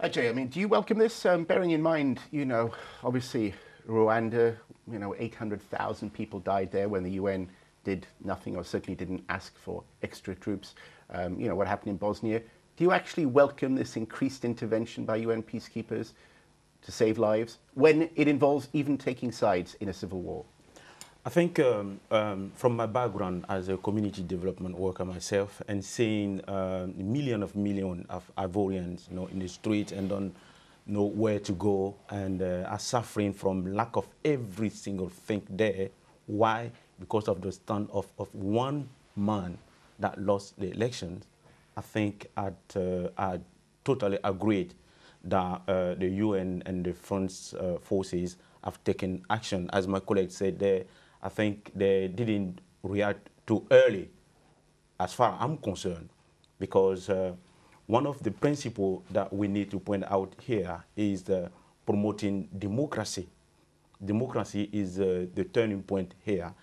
Ajay, I mean, do you welcome this? Bearing in mind, obviously Rwanda, 800,000 people died there when the UN did nothing or certainly didn't ask for extra troops. What happened in Bosnia. Do you actually welcome this increased intervention by UN peacekeepers to save lives when it involves even taking sides in a civil war? I think from my background as a community development worker myself and seeing millions of Ivorians, in the street and don't know where to go and are suffering from lack of every single thing there. Why? Because of the stand of one man that lost the elections. I think I totally agreed that the UN and the French forces have taken action. As my colleague said there, I think they didn't react too early, as far as I'm concerned, because one of the principles that we need to point out here is promoting democracy. Democracy is the turning point here,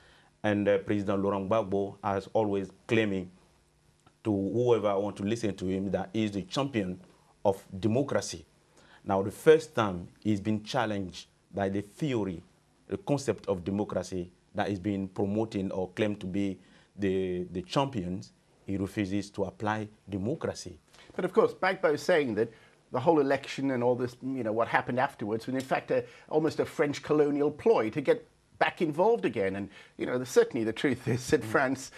and President Laurent Gbagbo has always claiming to whoever want to listen to him that he is the champion of democracy. Now, the first time he's been challenged by the theory, the concept of democracy that is being promoted or claimed to be the champions, he refuses to apply democracy. But of course, Gbagbo is saying that the whole election and all this, what happened afterwards was in fact almost a French colonial ploy to get back involved again. And, certainly the truth is that France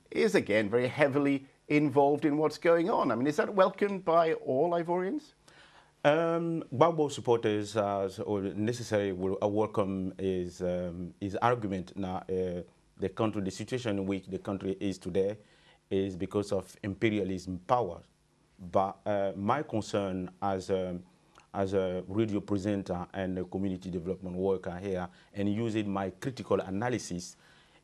is again very heavily involved in what's going on. I mean, is that welcomed by all Ivorians? Gbagbo supporters or necessarily will welcome his argument. Now, the situation in which the country is today is because of imperialism power. But my concern as a radio presenter and a community development worker here, and using my critical analysis,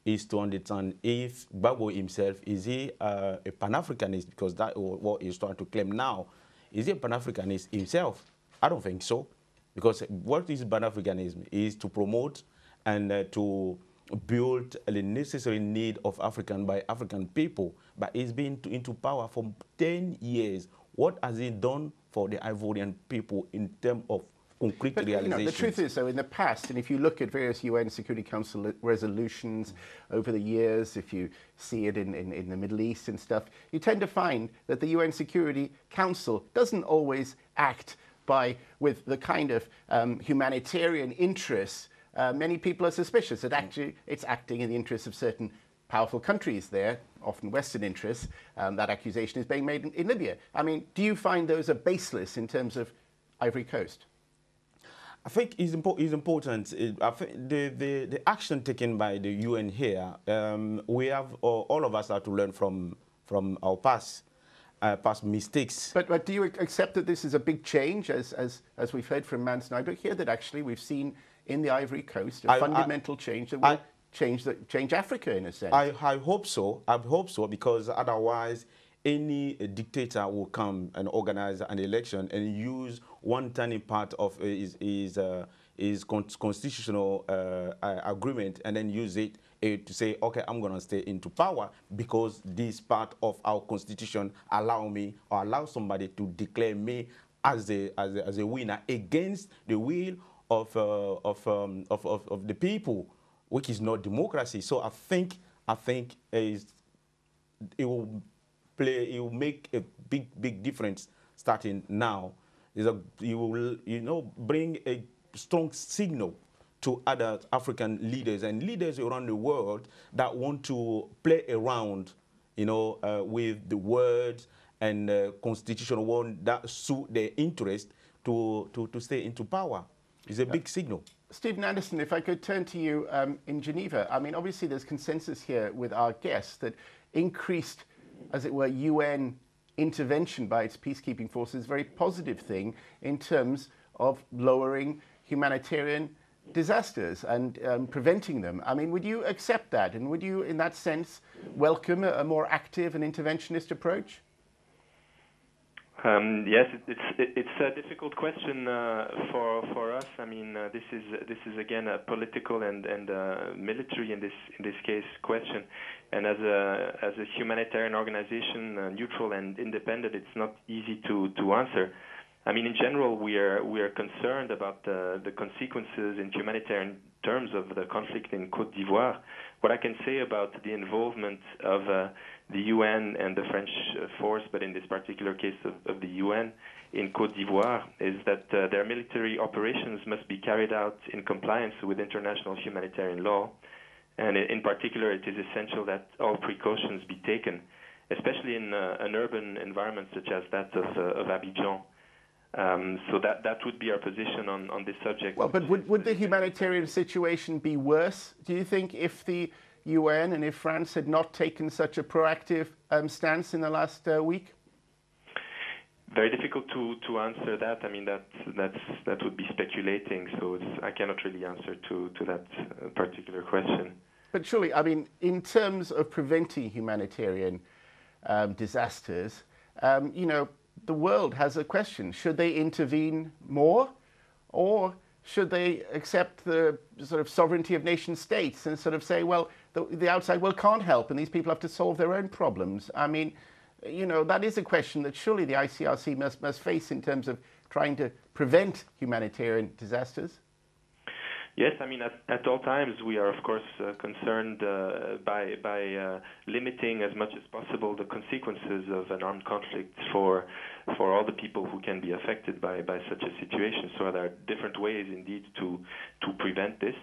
is to understand if Gbagbo himself, is he a Pan-Africanist, because that's what he's trying to claim now. Is he a Pan-Africanist himself? I don't think so. Because what is Pan-Africanism? Is to promote and to build the necessary need of African by African people. But he's been into power for 10 years. What has he done for the Ivorian people in terms of concrete realization? The truth is, though, in the past, and if you look at various UN Security Council resolutions over the years, if you see it in the Middle East and stuff, you tend to find that the UN Security Council doesn't always act with the kind of humanitarian interests. Many people are suspicious that actually it's acting in the interests of certain powerful countries there, often Western interests. That accusation is being made in Libya. I mean, do you find those are baseless in terms of Ivory Coast? I think it's important. I think the action taken by the UN here, we have all of us have to learn from our past mistakes. But do you accept that this is a big change, as we've heard from Mans Nijboek here, that actually we've seen in the Ivory Coast a fundamental change that will change Africa in a sense? I hope so. I hope so, because otherwise any dictator will come and organize an election and use one tiny part of his constitutional agreement and then use it to say, okay, I'm going to stay into power because this part of our constitution allow me or allow somebody to declare me as a winner against the will of the people, which is not democracy. So I think it will make a big difference starting now. You will bring a strong signal to other African leaders and leaders around the world that want to play around, with the words and constitutional one that suit their interest to stay into power. It's a big signal. Stephen Anderson, if I could turn to you in Geneva. I mean, obviously there's consensus here with our guests that increased, as it were, UN intervention by its peacekeeping forces is a very positive thing in terms of lowering humanitarian disasters and preventing them. I mean, would you accept that? And would you, in that sense, welcome a more active and interventionist approach? Yes, it's a difficult question for us. I mean, this is again a political and military in this case question. And as a humanitarian organization, neutral and independent, it's not easy to answer. I mean, in general, we are concerned about the consequences in humanitarian terms of the conflict in Côte d'Ivoire. What I can say about the involvement of the UN and the French force, but in this particular case of the UN in Côte d'Ivoire, is that their military operations must be carried out in compliance with international humanitarian law. And in particular, it is essential that all precautions be taken, especially in an urban environment such as that of Abidjan. So that would be our position on this subject. Well, but would the humanitarian situation be worse, do you think, if the UN and if France had not taken such a proactive stance in the last week? Very difficult to answer that. I mean, that would be speculating, so I cannot really answer to that particular question. But surely, I mean, in terms of preventing humanitarian disasters, you know, the world has a question. Should they intervene more, or should they accept the sort of sovereignty of nation states and sort of say, well, the outside world can't help and these people have to solve their own problems? I mean, you know, that is a question that surely the ICRC must face in terms of trying to prevent humanitarian disasters. Yes, I mean, at all times we are, of course, concerned by limiting as much as possible the consequences of an armed conflict for all the people who can be affected by such a situation. So there are different ways, indeed, to prevent this.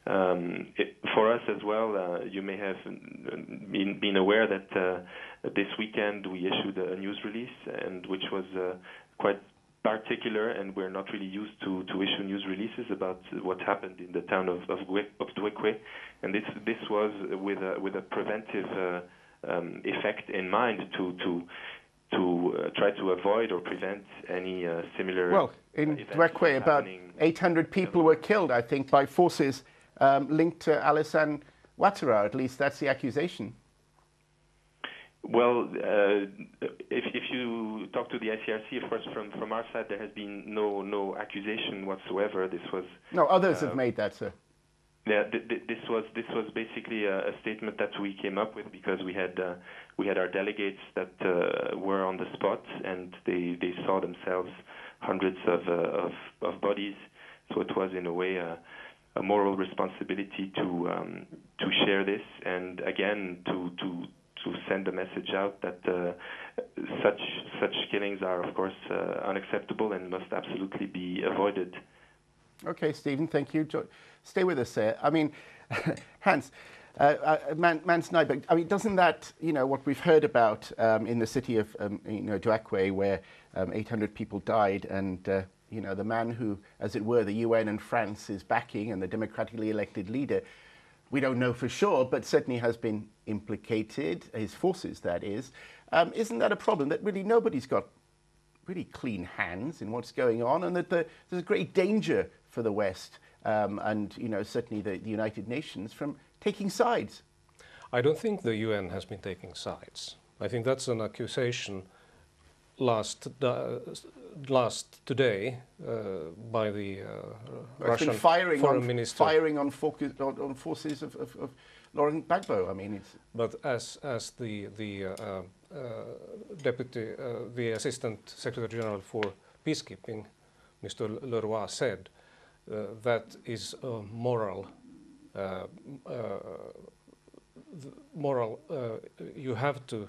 For us as well, you may have been aware that this weekend we issued a news release, and which was quite particular, and we're not really used to issue news releases about what happened in the town of Douekwe, and this was with a preventive effect in mind to try to avoid or prevent any similar. Well, in Douekwe, about 800 people were killed, I think, by forces linked to Alassane Ouattara. At least that's the accusation. Well, if you talk to the ICRC, of course, from our side, there has been no accusation whatsoever. This was others have made that, sir. Yeah, this was basically a statement that we came up with because we had our delegates that were on the spot, and they saw themselves hundreds of bodies. So it was in a way a moral responsibility to share this, and again to send a message out that such killings are, of course, unacceptable and must absolutely be avoided. Okay, Stephen, thank you. Stay with us there. I mean, Hans, Mans Nyberg, I mean, doesn't that, you know, what we've heard about in the city of, you know, Douekwe, where 800 people died, and, you know, the man who, as it were, the UN and France is backing, and the democratically elected leader, we don't know for sure, but certainly has been implicated, his forces, that is. Isn't that a problem, that really nobody's got really clean hands in what's going on, and that there's a great danger for the West and, you know, certainly the United Nations from taking sides? I don't think the UN has been taking sides. I think that's an accusation last today by the Russian foreign minister. Firing on forces of Laurent Gbagbo. I mean, it's. But as the deputy, the Assistant Secretary General for Peacekeeping, Mr. Leroy, said, that is a moral. You have to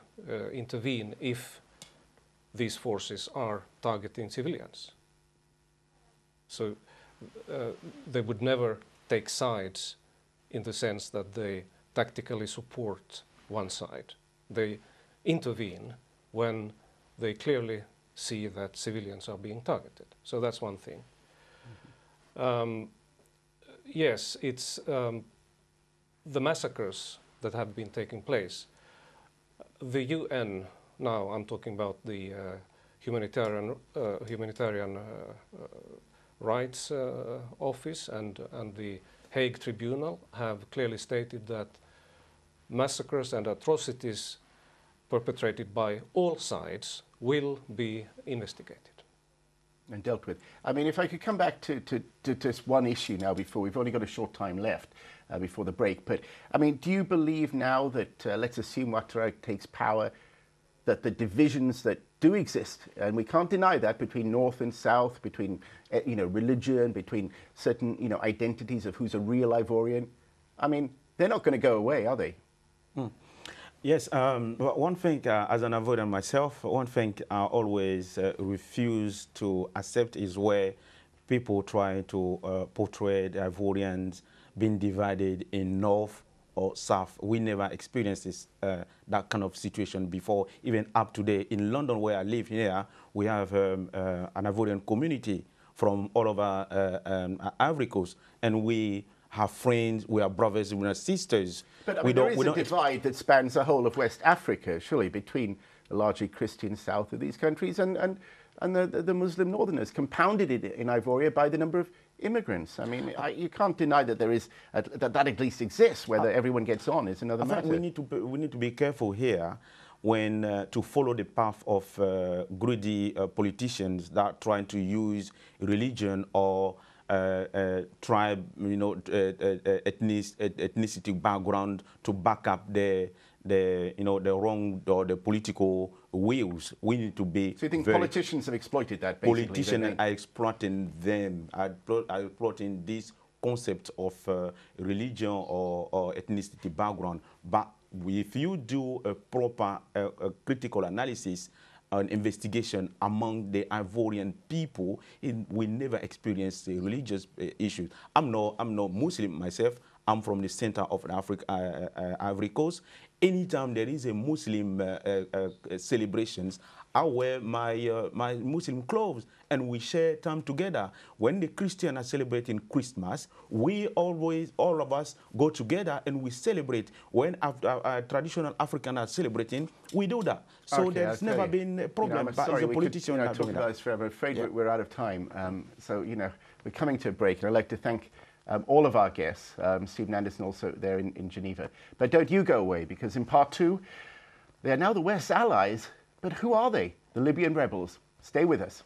intervene if these forces are targeting civilians. So they would never take sides in the sense that they tactically support one side. They intervene when they clearly see that civilians are being targeted. So that's one thing. Mm-hmm. Yes, it's the massacres that have been taking place. The UN, now I'm talking about the humanitarian rights office and the Hague Tribunal have clearly stated that massacres and atrocities perpetrated by all sides will be investigated and dealt with. I mean, if I could come back to just one issue now before, we've only got a short time left before the break, but I mean, do you believe now that, let's assume Ouattara takes power, that the divisions that do exist, and we can't deny that, between North and South, between religion, between certain identities of who's a real Ivorian. I mean, they're not going to go away, are they? Yes, one thing, as an Ivorian myself, one thing I always refuse to accept is where people try to portray the Ivorians being divided in North or South. We never experienced this, that kind of situation before, even up to date. In London, where I live here, we have an Ivorian community from all over Ivory Coast, and we have friends, we are brothers, we are sisters. But I mean, there is a divide that spans the whole of West Africa, surely, between the largely Christian south of these countries and the Muslim northerners, compounded in Ivoria by the number of immigrants. I mean, you can't deny that there is that at least exists. Whether everyone gets on is another matter. We need to be careful here when to follow the path of greedy politicians that are trying to use religion or tribe, ethnicity background to back up the wrong or the political wills. We need to be. So you think politicians have exploited that? Basically, politicians are exploiting them. Are exploiting this concept of religion or ethnicity background. But if you do a proper critical analysis, an investigation among the Ivorian people, we never experienced religious issues. I'm not Muslim myself. I'm from the center of Ivory Coast. Anytime there is a Muslim celebrations, I wear my Muslim clothes and we share time together. When the Christians are celebrating Christmas, we always, all of us, go together and we celebrate. When traditional Africans are celebrating, we do that. So okay, there's never been a problem. But as a politician, we could talk about this forever. I'm afraid we're out of time. So we're coming to a break, and I'd like to thank all of our guests, Stephen Anderson also there in Geneva. But don't you go away, because in part 2, they are now the West's allies, but who are they? The Libyan rebels. Stay with us.